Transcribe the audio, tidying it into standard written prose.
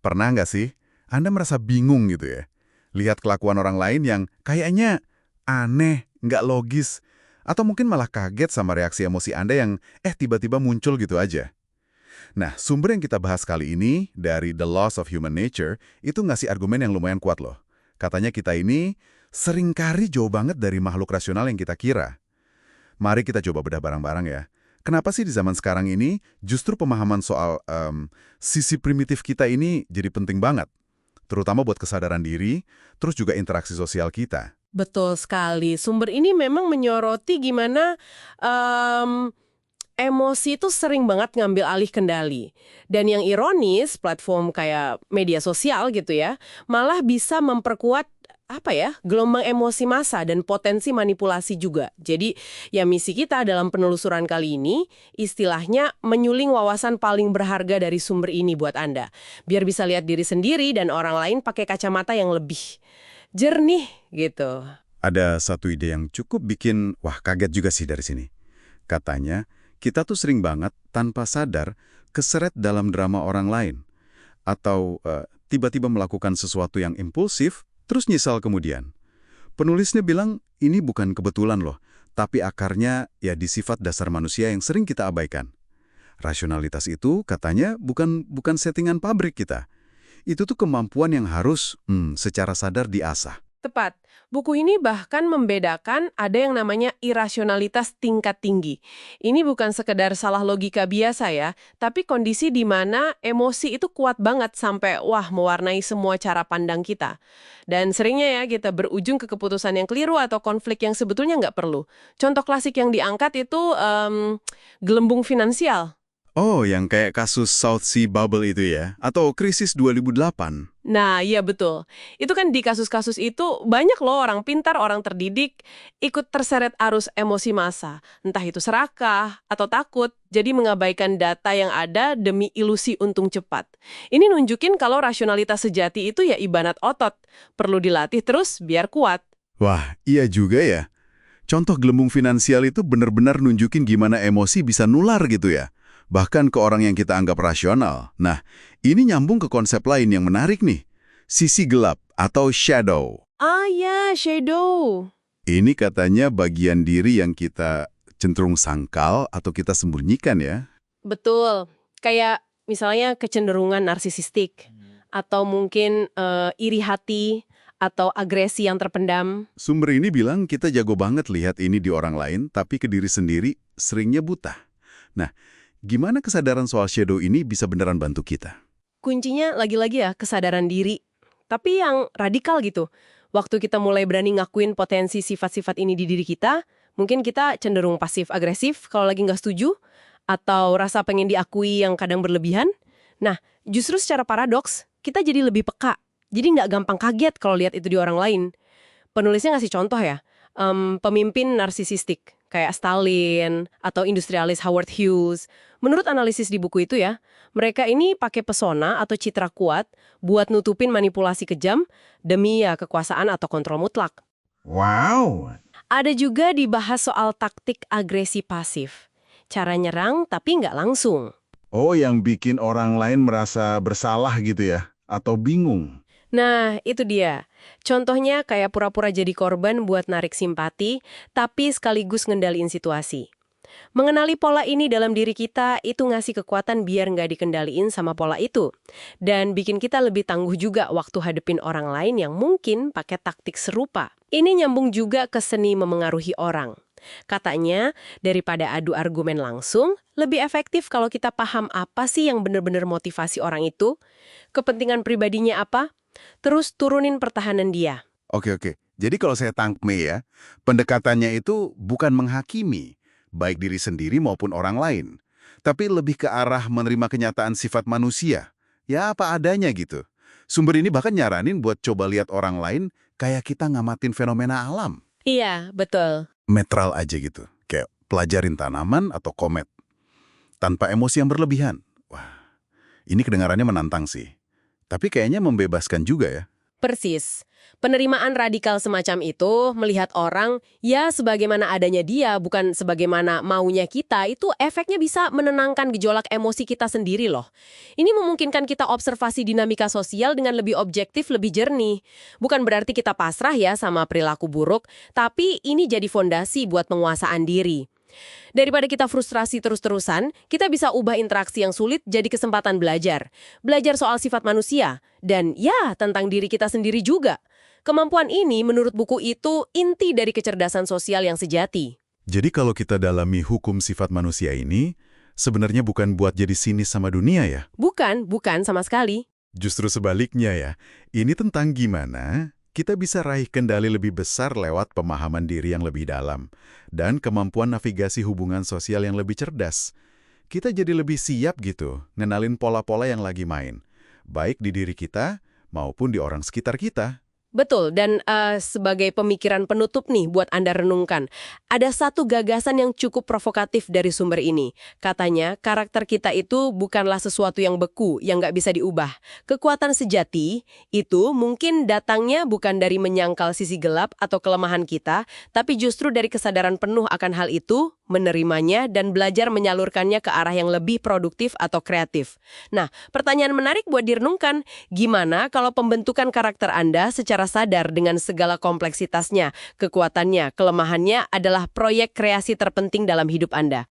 Pernah nggak sih Anda merasa bingung gitu ya? Lihat kelakuan orang lain yang kayaknya aneh, nggak logis, atau mungkin malah kaget sama reaksi emosi Anda yang tiba-tiba muncul gitu aja. Nah, sumber yang kita bahas kali ini dari The Laws of Human Nature itu ngasih argumen yang lumayan kuat loh. Katanya kita ini seringkali jauh banget dari makhluk rasional yang kita kira. Mari kita coba bedah barang-barang ya. Kenapa sih di zaman sekarang ini justru pemahaman soal sisi primitif kita ini jadi penting banget? Terutama buat kesadaran diri, terus juga interaksi sosial kita. Betul sekali. Sumber ini memang menyoroti gimana emosi itu sering banget ngambil alih kendali. Dan yang ironis, platform kayak media sosial gitu ya, malah bisa memperkuat gelombang emosi massa dan potensi manipulasi juga. Jadi, ya misi kita dalam penelusuran kali ini, istilahnya menyuling wawasan paling berharga dari sumber ini buat Anda. Biar bisa lihat diri sendiri dan orang lain pakai kacamata yang lebih jernih gitu. Ada satu ide yang cukup bikin, wah kaget juga sih dari sini. Katanya, kita tuh sering banget tanpa sadar keseret dalam drama orang lain. Atau tiba-tiba melakukan sesuatu yang impulsif, terus nyesal kemudian. Penulisnya bilang ini bukan kebetulan loh, tapi akarnya ya di sifat dasar manusia yang sering kita abaikan. Rasionalitas itu katanya bukan settingan pabrik kita. Itu tuh kemampuan yang harus secara sadar diasah. Tepat. Buku ini bahkan membedakan ada yang namanya irasionalitas tingkat tinggi. Ini bukan sekedar salah logika biasa ya, tapi kondisi di mana emosi itu kuat banget sampai mewarnai semua cara pandang kita. Dan seringnya ya kita berujung ke keputusan yang keliru atau konflik yang sebetulnya nggak perlu. Contoh klasik yang diangkat itu gelembung finansial. Oh, yang kayak kasus South Sea Bubble itu ya? Atau krisis 2008? Nah, iya betul. Itu kan di kasus-kasus itu banyak loh orang pintar, orang terdidik ikut terseret arus emosi massa. Entah itu serakah atau takut, jadi mengabaikan data yang ada demi ilusi untung cepat. Ini nunjukin kalau rasionalitas sejati itu ya ibarat otot. Perlu dilatih terus biar kuat. Wah, iya juga ya. Contoh gelembung finansial itu benar-benar nunjukin gimana emosi bisa nular gitu ya. Bahkan ke orang yang kita anggap rasional. Nah, ini nyambung ke konsep lain yang menarik nih. Sisi gelap atau shadow. Ah ya, shadow. Ini katanya bagian diri yang kita cenderung sangkal atau kita sembunyikan ya. Betul. Kayak misalnya kecenderungan narsisistik. Atau mungkin iri hati. Atau agresi yang terpendam. Sumber ini bilang kita jago banget lihat ini di orang lain, tapi ke diri sendiri seringnya buta. Nah, gimana kesadaran soal shadow ini bisa beneran bantu kita? Kuncinya lagi-lagi ya kesadaran diri. Tapi yang radikal gitu. Waktu kita mulai berani ngakuin potensi sifat-sifat ini di diri kita, mungkin kita cenderung pasif-agresif kalau lagi nggak setuju, atau rasa pengen diakui yang kadang berlebihan. Nah, justru secara paradoks, kita jadi lebih peka. Jadi nggak gampang kaget kalau lihat itu di orang lain. Penulisnya ngasih contoh ya, pemimpin narsisistik kayak Stalin atau industrialis Howard Hughes. Menurut analisis di buku itu ya, mereka ini pakai pesona atau citra kuat buat nutupin manipulasi kejam demi ya kekuasaan atau kontrol mutlak. Wow! Ada juga dibahas soal taktik agresi pasif. Cara nyerang tapi nggak langsung. Oh, yang bikin orang lain merasa bersalah gitu ya? Atau bingung? Nah, itu dia. Contohnya kayak pura-pura jadi korban buat narik simpati, tapi sekaligus ngendaliin situasi. Mengenali pola ini dalam diri kita itu ngasih kekuatan biar nggak dikendaliin sama pola itu. Dan bikin kita lebih tangguh juga waktu hadepin orang lain yang mungkin pakai taktik serupa. Ini nyambung juga ke seni memengaruhi orang. Katanya, daripada adu argumen langsung, lebih efektif kalau kita paham apa sih yang benar-benar motivasi orang itu, kepentingan pribadinya apa, terus turunin pertahanan dia. Oke. Jadi kalau saya tangkme ya, pendekatannya itu bukan menghakimi, baik diri sendiri maupun orang lain. Tapi lebih ke arah menerima kenyataan sifat manusia. Ya apa adanya gitu. Sumber ini bahkan nyaranin buat coba lihat orang lain kayak kita ngamatin fenomena alam. Iya, betul. Netral aja gitu. Kayak pelajarin tanaman atau komet. Tanpa emosi yang berlebihan. Wah, ini kedengarannya menantang sih. Tapi kayaknya membebaskan juga ya. Persis. Penerimaan radikal semacam itu, melihat orang, ya sebagaimana adanya dia, bukan sebagaimana maunya kita, itu efeknya bisa menenangkan gejolak emosi kita sendiri loh. Ini memungkinkan kita observasi dinamika sosial dengan lebih objektif, lebih jernih. Bukan berarti kita pasrah ya sama perilaku buruk, tapi ini jadi fondasi buat penguasaan diri. Daripada kita frustrasi terus-terusan, kita bisa ubah interaksi yang sulit jadi kesempatan belajar. Belajar soal sifat manusia, dan ya, tentang diri kita sendiri juga. Kemampuan ini menurut buku itu inti dari kecerdasan sosial yang sejati. Jadi kalau kita dalami hukum sifat manusia ini, sebenarnya bukan buat jadi sinis sama dunia ya? Bukan sama sekali. Justru sebaliknya ya, ini tentang gimana kita bisa raih kendali lebih besar lewat pemahaman diri yang lebih dalam dan kemampuan navigasi hubungan sosial yang lebih cerdas. Kita jadi lebih siap gitu, ngenalin pola-pola yang lagi main, baik di diri kita maupun di orang sekitar kita. Betul, dan sebagai pemikiran penutup nih buat Anda renungkan, ada satu gagasan yang cukup provokatif dari sumber ini. Katanya, karakter kita itu bukanlah sesuatu yang beku, yang nggak bisa diubah. Kekuatan sejati itu mungkin datangnya bukan dari menyangkal sisi gelap atau kelemahan kita, tapi justru dari kesadaran penuh akan hal itu, menerimanya, dan belajar menyalurkannya ke arah yang lebih produktif atau kreatif. Nah, pertanyaan menarik buat direnungkan, gimana kalau pembentukan karakter Anda secara sadar dengan segala kompleksitasnya, kekuatannya, kelemahannya adalah proyek kreasi terpenting dalam hidup Anda?